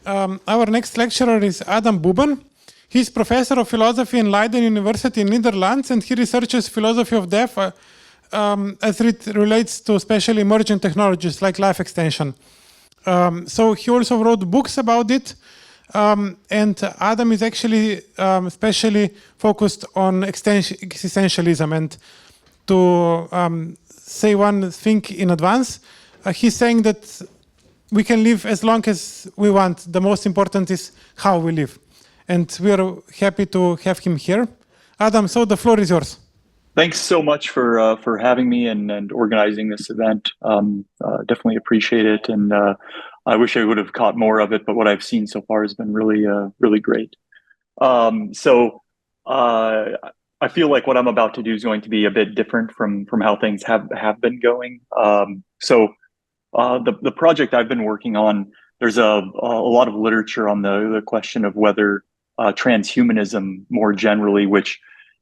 Our next lecturer is Adam Buben. He's professor of philosophy in Leiden University in Netherlands, and he researches philosophy of death as it relates to especially emerging technologies like life extension. So he also wrote books about it. And Adam is actually especially focused on existentialism. And to say one thing in advance, he's saying that we can live as long as we want. The most important is how we live. And we are happy to have him here. Adam, so the floor is yours. Thanks so much for having me and organizing this event. Definitely appreciate it, and I wish I would have caught more of it. But what I've seen so far has been really great. I feel like what I'm about to do is going to be a bit different from how things have been going. The project I've been working on, there's a lot of literature on the question of whether transhumanism more generally, which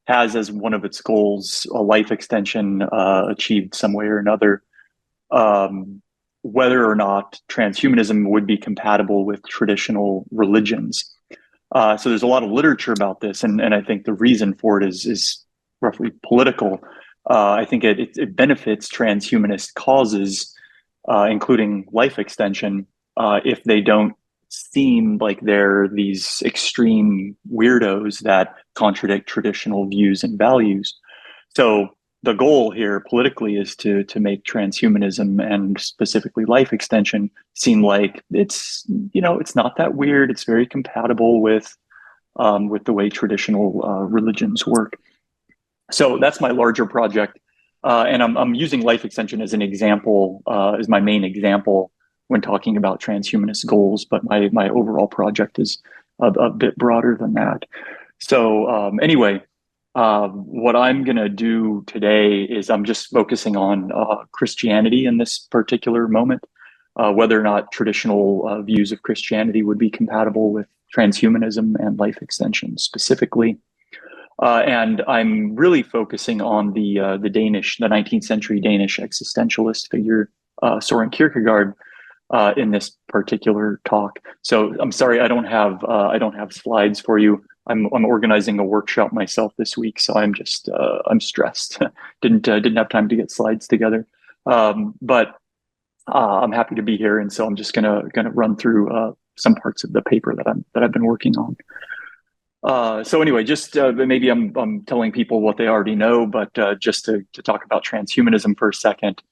has as one of its goals a life extension achieved some way or another, whether or not transhumanism would be compatible with traditional religions. So there's a lot of literature about this, and I think the reason for it is roughly political. I think it benefits transhumanist causes, including life extension, if they don't seem like they're these extreme weirdos that contradict traditional views and values. So the goal here politically is to make transhumanism and specifically life extension seem like it's not that weird. It's very compatible with the way traditional religions work. So that's my larger project, and I'm using life extension as an example, as my main example when talking about transhumanist goals, but my overall project is a bit broader than that. So anyway, what I'm going to do today is I'm just focusing on Christianity in this particular moment, whether or not traditional views of Christianity would be compatible with transhumanism and life extension specifically. And I'm really focusing on the 19th century Danish existentialist figure, Soren Kierkegaard, in this particular talk. So I'm sorry, I don't have slides for you. I'm organizing a workshop myself this week, so I'm just I'm stressed. didn't have time to get slides together, but I'm happy to be here, and so I'm just gonna run through some parts of the paper that I've been working on. So anyway, just maybe I'm telling people what they already know, but just to talk about transhumanism for a second.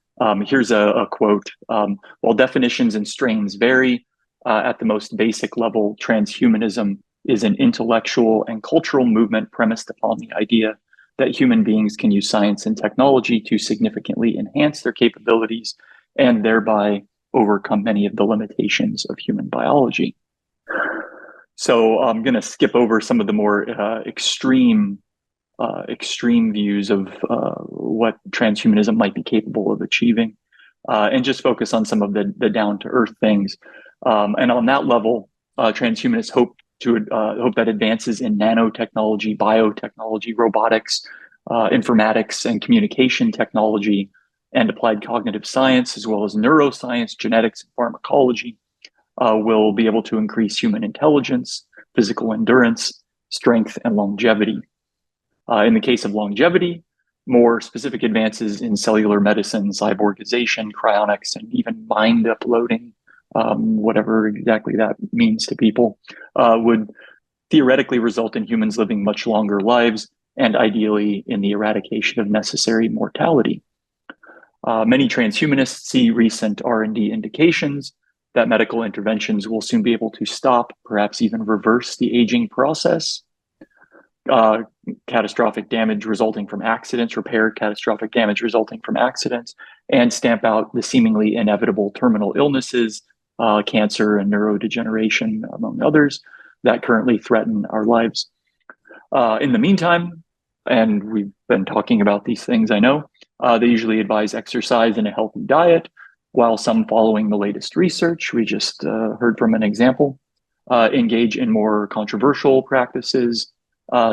Here's a quote. While definitions and strains vary, at the most basic level, transhumanism is an intellectual and cultural movement premised upon the idea that human beings can use science and technology to significantly enhance their capabilities and thereby overcome many of the limitations of human biology. So I'm going to skip over some of the more extreme views of what transhumanism might be capable of achieving, and just focus on some of the down-to-earth things. And on that level, transhumanists hope that advances in nanotechnology, biotechnology, robotics, informatics, and communication technology, and applied cognitive science, as well as neuroscience, genetics, and pharmacology, will be able to increase human intelligence, physical endurance, strength, and longevity. In the case of longevity, more specific advances in cellular medicine, cyborgization, cryonics, and even mind uploading, whatever exactly that means to people, would theoretically result in humans living much longer lives and ideally in the eradication of necessary mortality. Many transhumanists see recent R&D indications that medical interventions will soon be able to stop, perhaps even reverse the aging process. Catastrophic damage resulting from accidents, repair catastrophic damage resulting from accidents, and stamp out the seemingly inevitable terminal illnesses, cancer and neurodegeneration, among others, that currently threaten our lives. In the meantime, and we've been talking about these things, I know, they usually advise exercise and a healthy diet, while some following the latest research, we just heard from an example, engage in more controversial practices,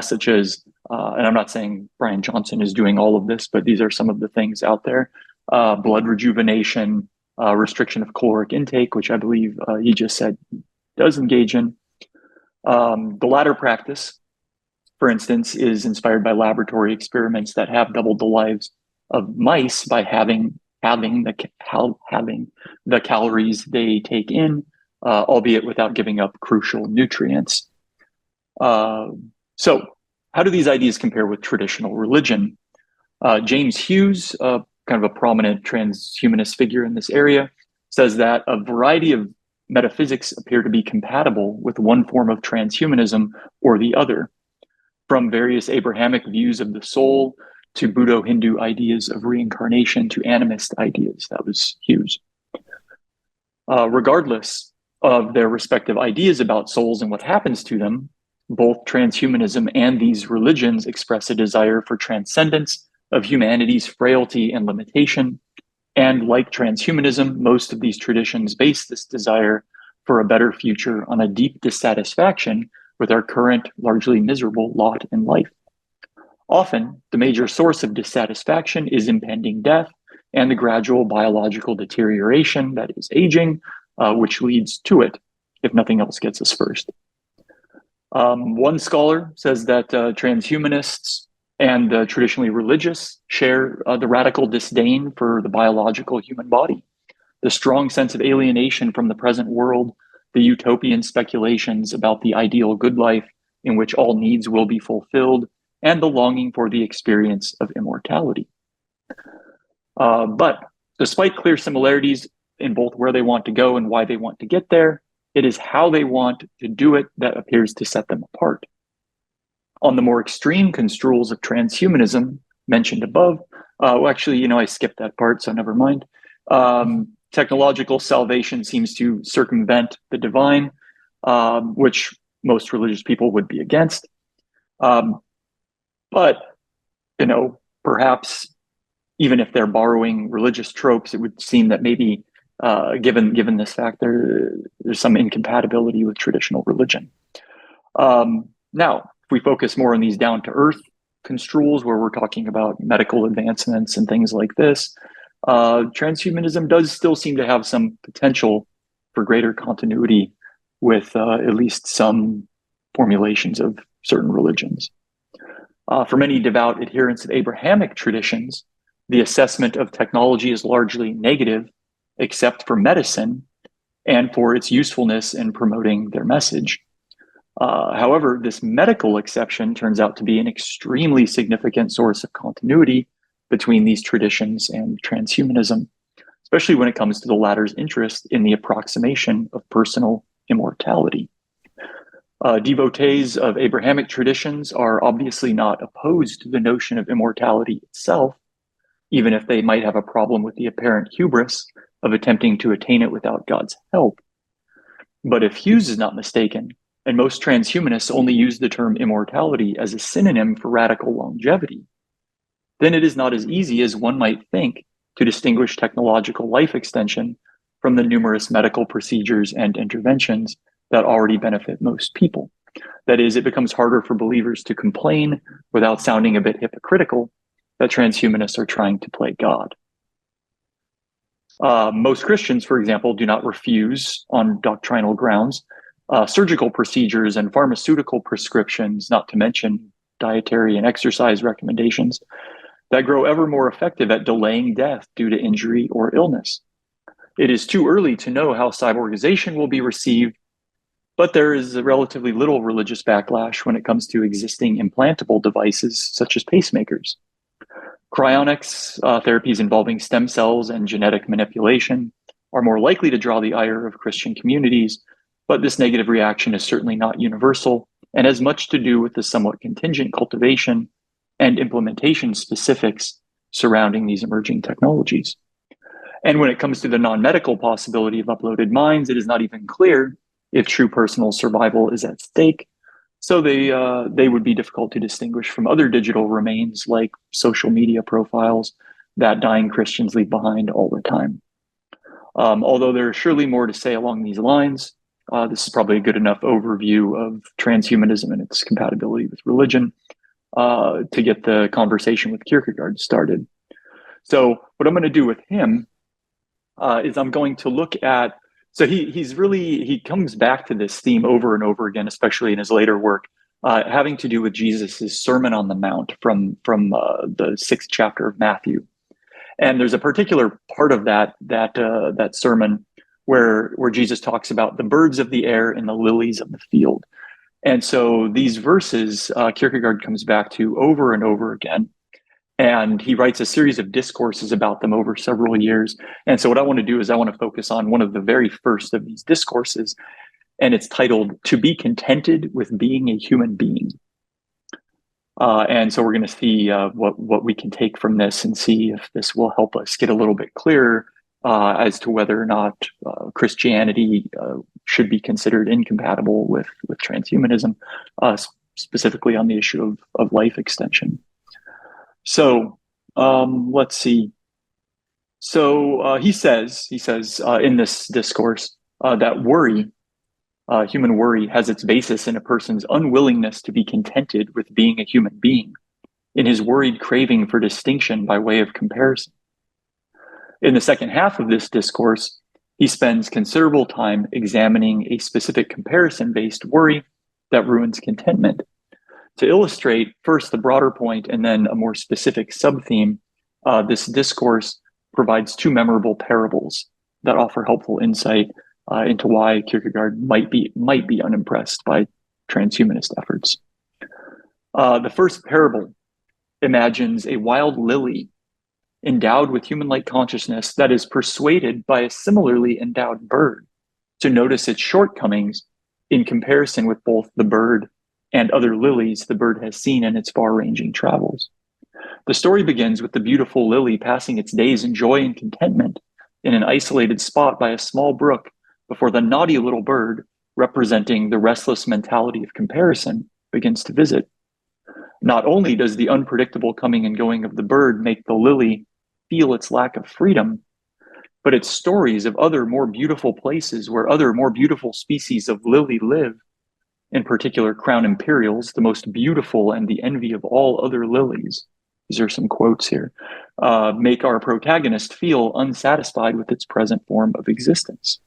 such as, and I'm not saying Brian Johnson is doing all of this, but these are some of the things out there, blood rejuvenation, restriction of caloric intake, which I believe he just said does engage in. The latter practice, for instance, is inspired by laboratory experiments that have doubled the lives of mice by having the calories they take in, albeit without giving up crucial nutrients. So how do these ideas compare with traditional religion? James Hughes, kind of a prominent transhumanist figure in this area, says that a variety of metaphysics appear to be compatible with one form of transhumanism or the other, from various Abrahamic views of the soul to Buddho-Hindu ideas of reincarnation to animist ideas. That was Hughes. Regardless of their respective ideas about souls and what happens to them, both transhumanism and these religions express a desire for transcendence of humanity's frailty and limitation. And like transhumanism, most of these traditions base this desire for a better future on a deep dissatisfaction with our current, largely miserable lot in life. Often, the major source of dissatisfaction is impending death and the gradual biological deterioration, that is aging, which leads to it, if nothing else gets us first. One scholar says that transhumanists and the traditionally religious share the radical disdain for the biological human body, the strong sense of alienation from the present world, the utopian speculations about the ideal good life in which all needs will be fulfilled, and the longing for the experience of immortality. But despite clear similarities in both where they want to go and why they want to get there, it is how they want to do it that appears to set them apart. On the more extreme construals of transhumanism mentioned above, actually, I skipped that part, so never mind. Technological salvation seems to circumvent the divine, which most religious people would be against. But, perhaps even if they're borrowing religious tropes, it would seem that maybe given this fact, there's some incompatibility with traditional religion. Now, if we focus more on these down-to-earth construals where we're talking about medical advancements and things like this, transhumanism does still seem to have some potential for greater continuity with at least some formulations of certain religions. For many devout adherents of Abrahamic traditions, the assessment of technology is largely negative, except for medicine and for its usefulness in promoting their message. However, this medical exception turns out to be an extremely significant source of continuity between these traditions and transhumanism, especially when it comes to the latter's interest in the approximation of personal immortality. Devotees of Abrahamic traditions are obviously not opposed to the notion of immortality itself, even if they might have a problem with the apparent hubris of attempting to attain it without God's help. But if Hughes is not mistaken, and most transhumanists only use the term immortality as a synonym for radical longevity, then it is not as easy as one might think to distinguish technological life extension from the numerous medical procedures and interventions that already benefit most people. That is, it becomes harder for believers to complain without sounding a bit hypocritical that transhumanists are trying to play God. Most Christians, for example, do not refuse on doctrinal grounds surgical procedures and pharmaceutical prescriptions, not to mention dietary and exercise recommendations, that grow ever more effective at delaying death due to injury or illness. It is too early to know how cyborgization will be received, but there is relatively little religious backlash when it comes to existing implantable devices such as pacemakers. Cryonics, therapies involving stem cells and genetic manipulation, are more likely to draw the ire of Christian communities, but this negative reaction is certainly not universal and has much to do with the somewhat contingent cultivation and implementation specifics surrounding these emerging technologies. And when it comes to the non-medical possibility of uploaded minds, it is not even clear if true personal survival is at stake. So they would be difficult to distinguish from other digital remains like social media profiles that dying Christians leave behind all the time. Although there is surely more to say along these lines, this is probably a good enough overview of transhumanism and its compatibility with religion to get the conversation with Kierkegaard started. So what I'm going to do with him is I'm going to look at So he comes back to this theme over and over again, especially in his later work, having to do with Jesus's Sermon on the Mount from the 6th chapter of Matthew. And there's a particular part of that sermon where Jesus talks about the birds of the air and the lilies of the field. And so these verses, Kierkegaard comes back to over and over again. And he writes a series of discourses about them over several years. And so what I want to do is I want to focus on one of the very first of these discourses, and it's titled, "To be Contented with Being a Human Being." And so we're going to see what we can take from this and see if this will help us get a little bit clearer as to whether or not Christianity should be considered incompatible with transhumanism, specifically on the issue of life extension. So let's see. So he says in this discourse that worry, human worry, has its basis in a person's unwillingness to be contented with being a human being, in his worried craving for distinction by way of comparison. In the second half of this discourse, he spends considerable time examining a specific comparison-based worry that ruins contentment. To illustrate first the broader point and then a more specific sub-theme, this discourse provides two memorable parables that offer helpful insight into why Kierkegaard might be unimpressed by transhumanist efforts. The first parable imagines a wild lily endowed with human-like consciousness that is persuaded by a similarly endowed bird to notice its shortcomings in comparison with both the bird and other lilies the bird has seen in its far-ranging travels. The story begins with the beautiful lily passing its days in joy and contentment in an isolated spot by a small brook before the naughty little bird, representing the restless mentality of comparison, begins to visit. Not only does the unpredictable coming and going of the bird make the lily feel its lack of freedom, but its stories of other more beautiful places where other more beautiful species of lily live, in particular crown imperials, the most beautiful and the envy of all other lilies, these are some quotes here, make our protagonist feel unsatisfied with its present form of existence.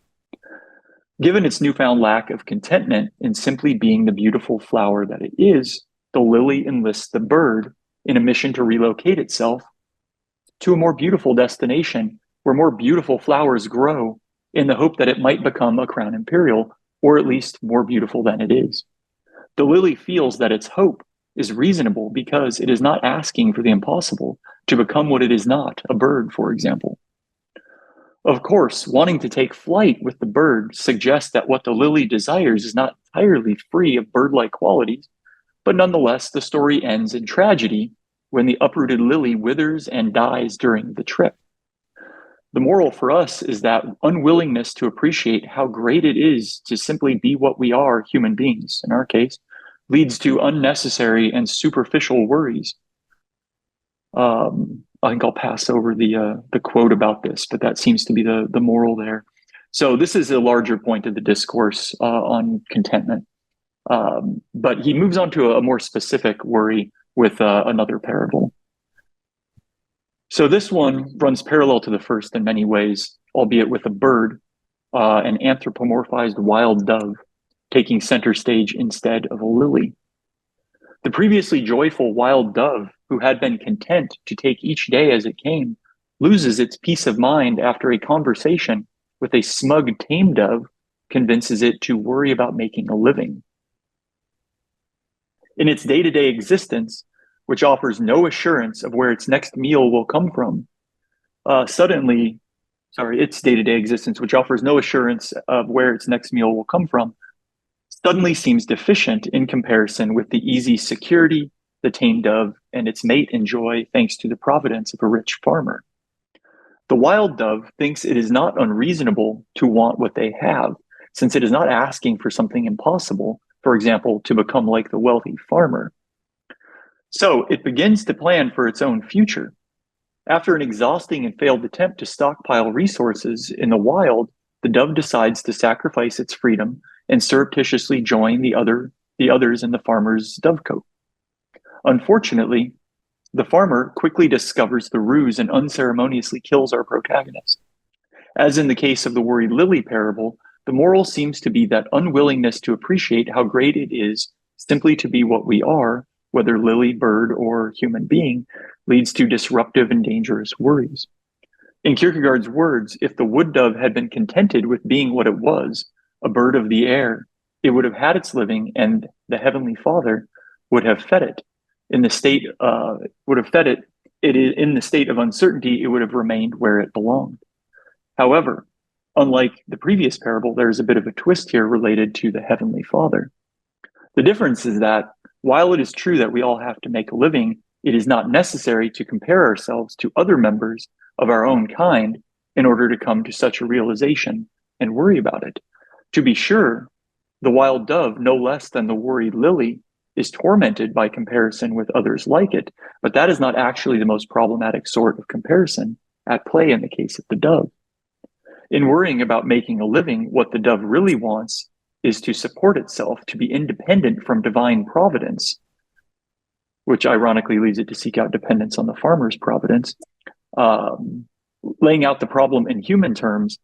Given its newfound lack of contentment in simply being the beautiful flower that it is, the lily enlists the bird in a mission to relocate itself to a more beautiful destination where more beautiful flowers grow, in the hope that it might become a crown imperial, or at least more beautiful than it is. The lily feels that its hope is reasonable because it is not asking for the impossible to become what it is not, a bird, for example. Of course, wanting to take flight with the bird suggests that what the lily desires is not entirely free of bird-like qualities, but nonetheless, the story ends in tragedy when the uprooted lily withers and dies during the trip. The moral for us is that unwillingness to appreciate how great it is to simply be what we are, human beings, in our case, leads to unnecessary and superficial worries. I think I'll pass over the quote about this, but that seems to be the moral there. So this is a larger point of the discourse on contentment. But he moves on to a more specific worry with another parable. So this one runs parallel to the first in many ways, albeit with a bird, an anthropomorphized wild dove, taking center stage instead of a lily. The previously joyful wild dove, who had been content to take each day as it came, loses its peace of mind after a conversation with a smug tame dove convinces it to worry about making a living. In its day-to-day existence, which offers no assurance of where its next meal will come from, its day-to-day existence, which offers no assurance of where its next meal will come from, suddenly seems deficient in comparison with the easy security the tame dove and its mate enjoy thanks to the providence of a rich farmer. The wild dove thinks it is not unreasonable to want what they have, since it is not asking for something impossible, for example, to become like the wealthy farmer. So it begins to plan for its own future. After an exhausting and failed attempt to stockpile resources in the wild, the dove decides to sacrifice its freedom and surreptitiously join the others in the farmer's dovecote. Unfortunately, the farmer quickly discovers the ruse and unceremoniously kills our protagonist. As in the case of the worried lily parable, the moral seems to be that unwillingness to appreciate how great it is simply to be what we are, whether lily, bird, or human being, leads to disruptive and dangerous worries. In Kierkegaard's words, if the wood dove had been contented with being what it was, a bird of the air, it would have had its living, and the Heavenly Father would have fed it. In the state in the state of uncertainty, it would have remained where it belonged. However, unlike the previous parable, there's a bit of a twist here related to the Heavenly Father. The difference is that while it is true that we all have to make a living, it is not necessary to compare ourselves to other members of our own kind in order to come to such a realization and worry about it. To be sure, the wild dove, no less than the worried lily, is tormented by comparison with others like it, but that is not actually the most problematic sort of comparison at play in the case of the dove. In worrying about making a living, what the dove really wants is to support itself, to be independent from divine providence, which ironically leads it to seek out dependence on the farmer's providence. Laying out the problem in human terms,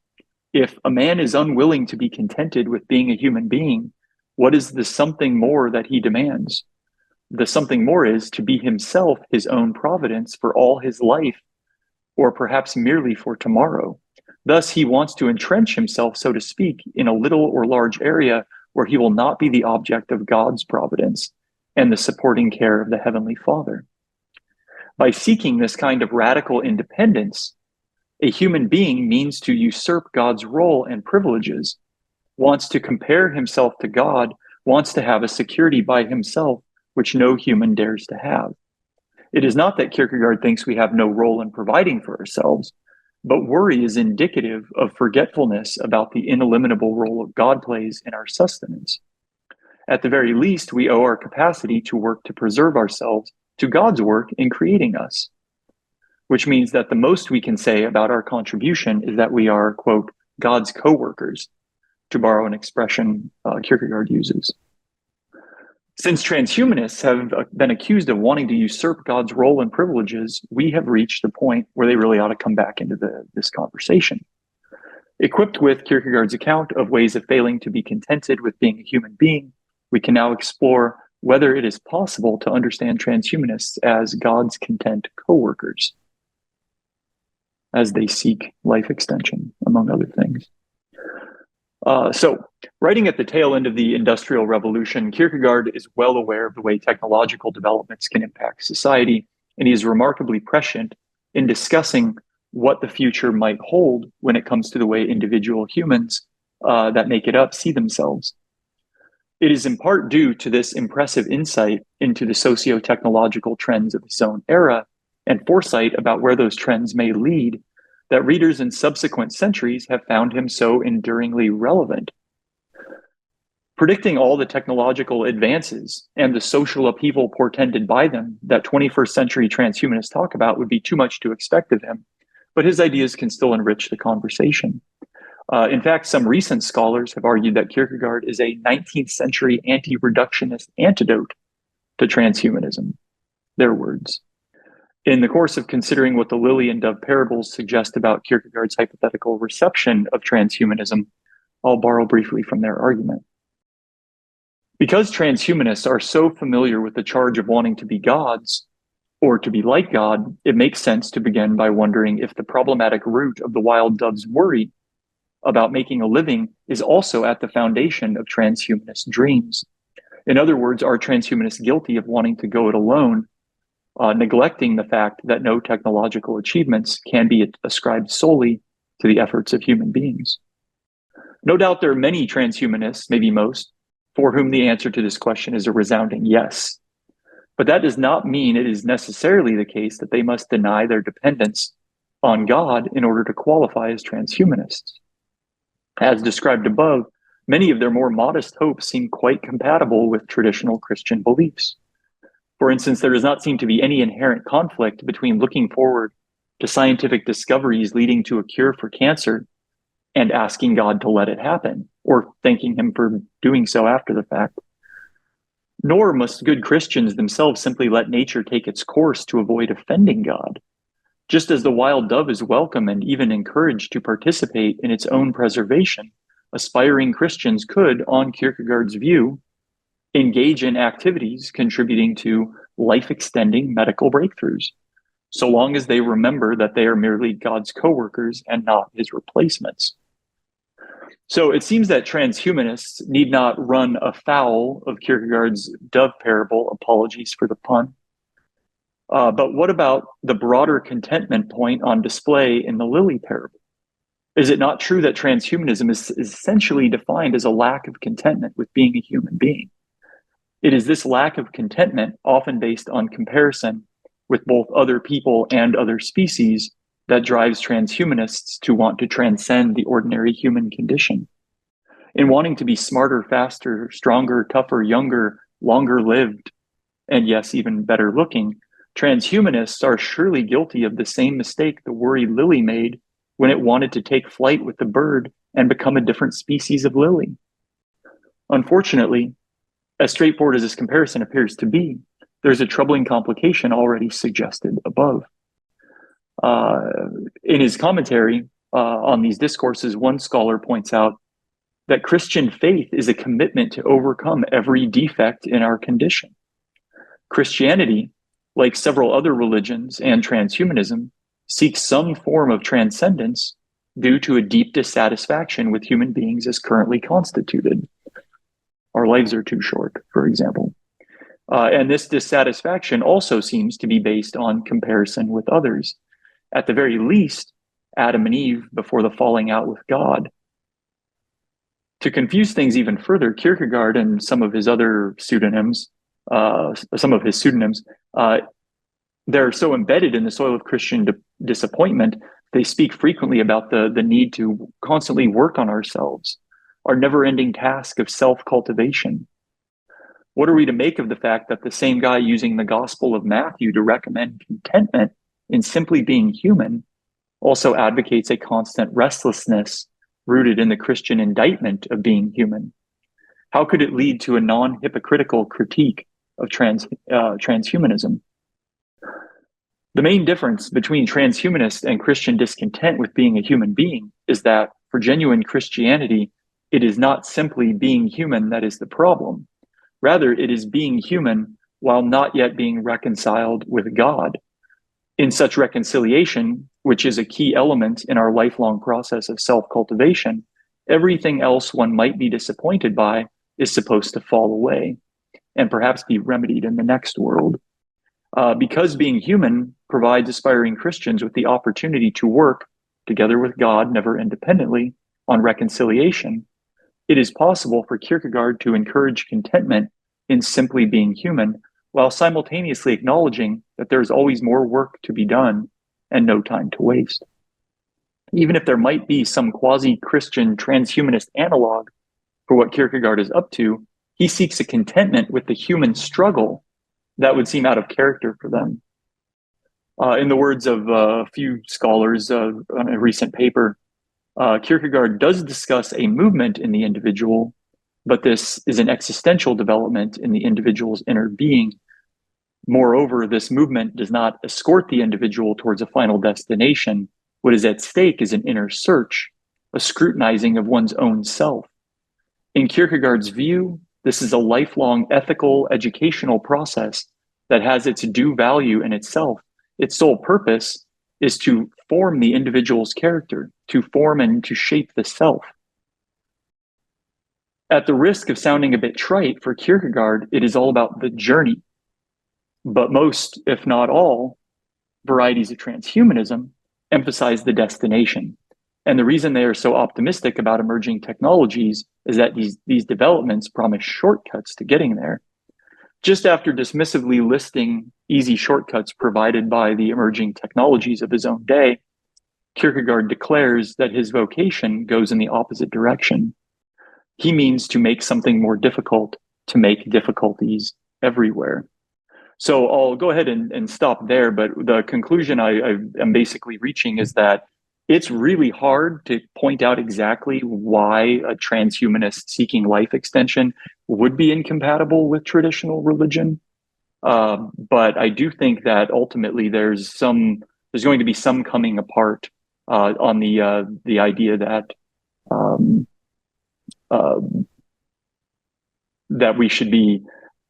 if a man is unwilling to be contented with being a human being, what is the something more that he demands? The something more is to be himself his own providence for all his life, or perhaps merely for tomorrow. Thus, he wants to entrench himself, so to speak, in a little or large area where he will not be the object of God's providence and the supporting care of the Heavenly Father. By seeking this kind of radical independence, a human being means to usurp God's role and privileges, wants to compare himself to God, wants to have a security by himself which no human dares to have. It is not that Kierkegaard thinks we have no role in providing for ourselves, but worry is indicative of forgetfulness about the ineliminable role God plays in our sustenance. At the very least, we owe our capacity to work to preserve ourselves to God's work in creating us, which means that the most we can say about our contribution is that we are, quote, God's co-workers, to borrow an expression Kierkegaard uses. Since transhumanists have been accused of wanting to usurp God's role and privileges, we have reached the point where they really ought to come back into this conversation. Equipped with Kierkegaard's account of ways of failing to be contented with being a human being, we can now explore whether it is possible to understand transhumanists as God's content co-workers as they seek life extension, among other things. So, writing at the tail end of the Industrial Revolution, Kierkegaard is well aware of the way technological developments can impact society, and he is remarkably prescient in discussing what the future might hold when it comes to the way individual humans that make it up see themselves. It is in part due to this impressive insight into the socio-technological trends of his own era and foresight about where those trends may lead that readers in subsequent centuries have found him so enduringly relevant. Predicting all the technological advances and the social upheaval portended by them that 21st century transhumanists talk about would be too much to expect of him, but his ideas can still enrich the conversation. In fact, some recent scholars have argued that Kierkegaard is a 19th century anti-reductionist antidote to transhumanism. Their words. In the course of considering what the lily and dove parables suggest about Kierkegaard's hypothetical reception of transhumanism, I'll borrow briefly from their argument. Because transhumanists are so familiar with the charge of wanting to be gods, or to be like God, it makes sense to begin by wondering if the problematic root of the wild dove's worry about making a living is also at the foundation of transhumanist dreams. In other words, are transhumanists guilty of wanting to go it alone, neglecting the fact that no technological achievements can be ascribed solely to the efforts of human beings? No doubt there are many transhumanists, maybe most, for whom the answer to this question is a resounding yes. But that does not mean it is necessarily the case that they must deny their dependence on God in order to qualify as transhumanists. As described above, many of their more modest hopes seem quite compatible with traditional Christian beliefs. For instance, there does not seem to be any inherent conflict between looking forward to scientific discoveries leading to a cure for cancer and asking God to let it happen, or thanking him for doing so after the fact. Nor must good Christians themselves simply let nature take its course to avoid offending God. Just as the wild dove is welcome and even encouraged to participate in its own preservation, aspiring Christians could, on Kierkegaard's view, engage in activities contributing to life-extending medical breakthroughs, so long as they remember that they are merely God's co-workers and not his replacements. So it seems that transhumanists need not run afoul of Kierkegaard's dove parable, apologies for the pun. But what about the broader contentment point on display in the lily parable? Is it not true that transhumanism is essentially defined as a lack of contentment with being a human being? It is this lack of contentment, often based on comparison with both other people and other species, that drives transhumanists to want to transcend the ordinary human condition. In wanting to be smarter, faster, stronger, tougher, younger, longer lived, and yes, even better looking, transhumanists are surely guilty of the same mistake the worried lily made when it wanted to take flight with the bird and become a different species of lily. Unfortunately, as straightforward as this comparison appears to be, there's a troubling complication already suggested above. In his commentary on these discourses, one scholar points out that Christian faith is a commitment to overcome every defect in our condition. Christianity, like several other religions and transhumanism, seeks some form of transcendence due to a deep dissatisfaction with human beings as currently constituted. Our lives are too short, for example. And this dissatisfaction also seems to be based on comparison with others. At the very least, Adam and Eve before the falling out with God. To confuse things even further, Kierkegaard and some of his pseudonyms, they're so embedded in the soil of Christian disappointment, they speak frequently about the need to constantly work on ourselves, our never-ending task of self-cultivation. What are we to make of the fact that the same guy using the Gospel of Matthew to recommend contentment in simply being human also advocates a constant restlessness rooted in the Christian indictment of being human? How could it lead to a non-hypocritical critique of transhumanism? The main difference between transhumanist and Christian discontent with being a human being is that for genuine Christianity, it is not simply being human that is the problem. Rather, it is being human while not yet being reconciled with God. In such reconciliation, which is a key element in our lifelong process of self-cultivation, everything else one might be disappointed by is supposed to fall away and perhaps be remedied in the next world. Because being human provides aspiring Christians with the opportunity to work together with God, never independently, on reconciliation, it is possible for Kierkegaard to encourage contentment in simply being human, while simultaneously acknowledging that there is always more work to be done and no time to waste. Even if there might be some quasi-Christian transhumanist analog for what Kierkegaard is up to, he seeks a contentment with the human struggle that would seem out of character for them. In the words of a few scholars on a recent paper, Kierkegaard does discuss a movement in the individual, but this is an existential development in the individual's inner being. Moreover, this movement does not escort the individual towards a final destination. What is at stake is an inner search, a scrutinizing of one's own self. In Kierkegaard's view, this is a lifelong ethical educational process that has its due value in itself. Its sole purpose is to form the individual's character, to form and to shape the self. At the risk of sounding a bit trite, for Kierkegaard, it is all about the journey. But most, if not all, varieties of transhumanism emphasize the destination. And the reason they are so optimistic about emerging technologies is that these developments promise shortcuts to getting there. Just after dismissively listing easy shortcuts provided by the emerging technologies of his own day, Kierkegaard declares that his vocation goes in the opposite direction. He means to make something more difficult, to make difficulties everywhere. So I'll go ahead and stop there, but the conclusion I am basically reaching is that it's really hard to point out exactly why a transhumanist seeking life extension would be incompatible with traditional religion. But I do think that ultimately there's some there's going to be some coming apart on the idea that that we should be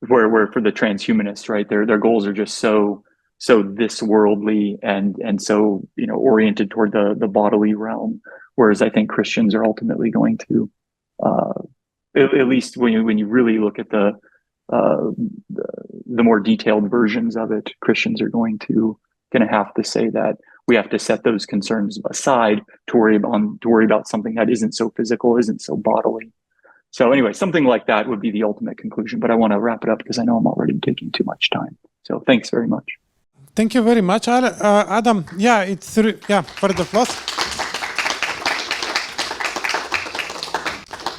where for the transhumanists, right? Their goals are just so this worldly and so oriented toward the bodily realm, whereas I think Christians are ultimately going to at least when you really look at the more detailed versions of it, Christians are going to have to say that we have to set those concerns aside to worry about something that isn't so physical, isn't so bodily. So anyway, something like that would be the ultimate conclusion, but I want to wrap it up because I know I'm already taking too much time. So thanks very much. Thank you very much, Adam. Yeah, for the applause.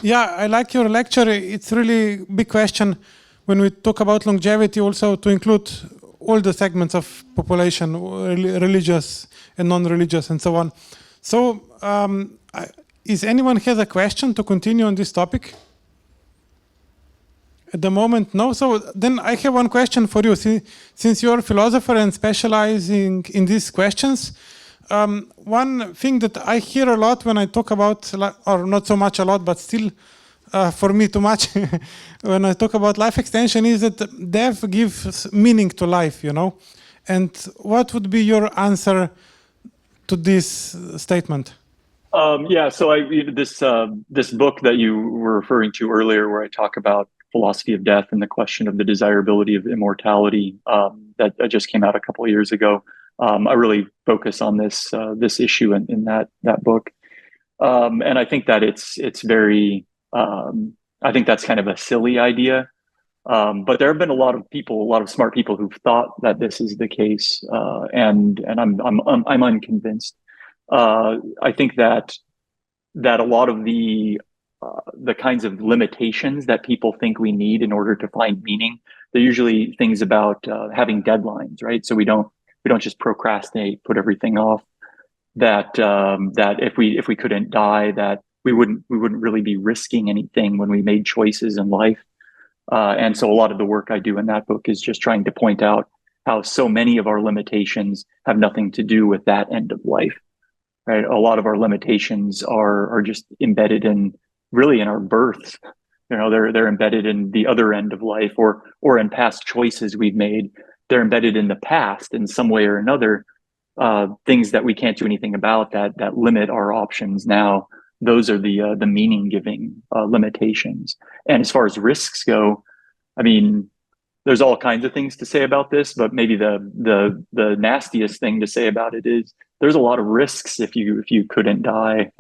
Yeah, I like your lecture. It's really big question when we talk about longevity, also to include all the segments of population, religious and non-religious and so on. So is anyone has a question to continue on this topic? At the moment, no. So then I have one question for you. Since you're a philosopher and specializing in these questions, one thing that I hear a lot when I talk about, or not so much a lot, but still for me too much, when I talk about life extension is that death gives meaning to life, And what would be your answer to this statement? So this book that you were referring to earlier, where I talk about philosophy of death and the question of the desirability of immortality, that just came out a couple of years ago. I really focus on this issue in that book, and I think that it's very. I think that's kind of a silly idea, but there have been a lot of smart people who've thought that this is the case, and I'm unconvinced. I think that a lot of the kinds of limitations that people think we need in order to find meaning, they're usually things about having deadlines, right? So we don't just procrastinate, put everything off. That if we couldn't die, that we wouldn't really be risking anything when we made choices in life. And so a lot of the work I do in that book is just trying to point out how so many of our limitations have nothing to do with that end of life. Right? A lot of our limitations are just embedded in our births. They're embedded in the other end of life, or in past choices we've made. They're embedded in the past in some way or another. Things that we can't do anything about that limit our options now. Those are the meaning-giving limitations. And as far as risks go, I mean, there's all kinds of things to say about this, but maybe the nastiest thing to say about it is there's a lot of risks if you couldn't die.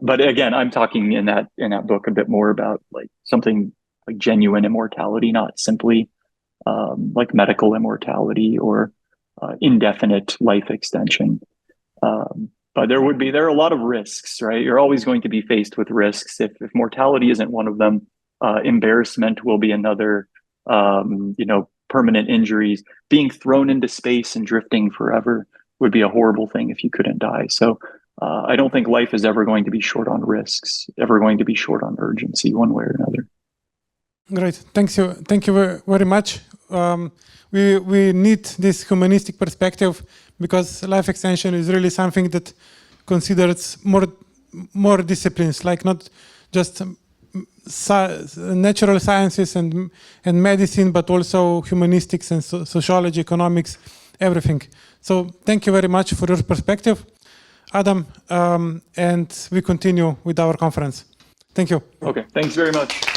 But again, I'm talking in that book a bit more about like something like genuine immortality, not simply like medical immortality or indefinite life extension. But there are a lot of risks, right? You're always going to be faced with risks. If mortality isn't one of them, embarrassment will be another. Permanent injuries, being thrown into space and drifting forever would be a horrible thing if you couldn't die. So I don't think life is ever going to be short on risks, ever going to be short on urgency one way or another. Great. Thank you very much. We need this humanistic perspective because life extension is really something that considers more disciplines, like not just natural sciences and medicine, but also humanistics and sociology, economics, everything. So thank you very much for your perspective, Adam, and we continue with our conference. Thank you. Okay, thanks very much.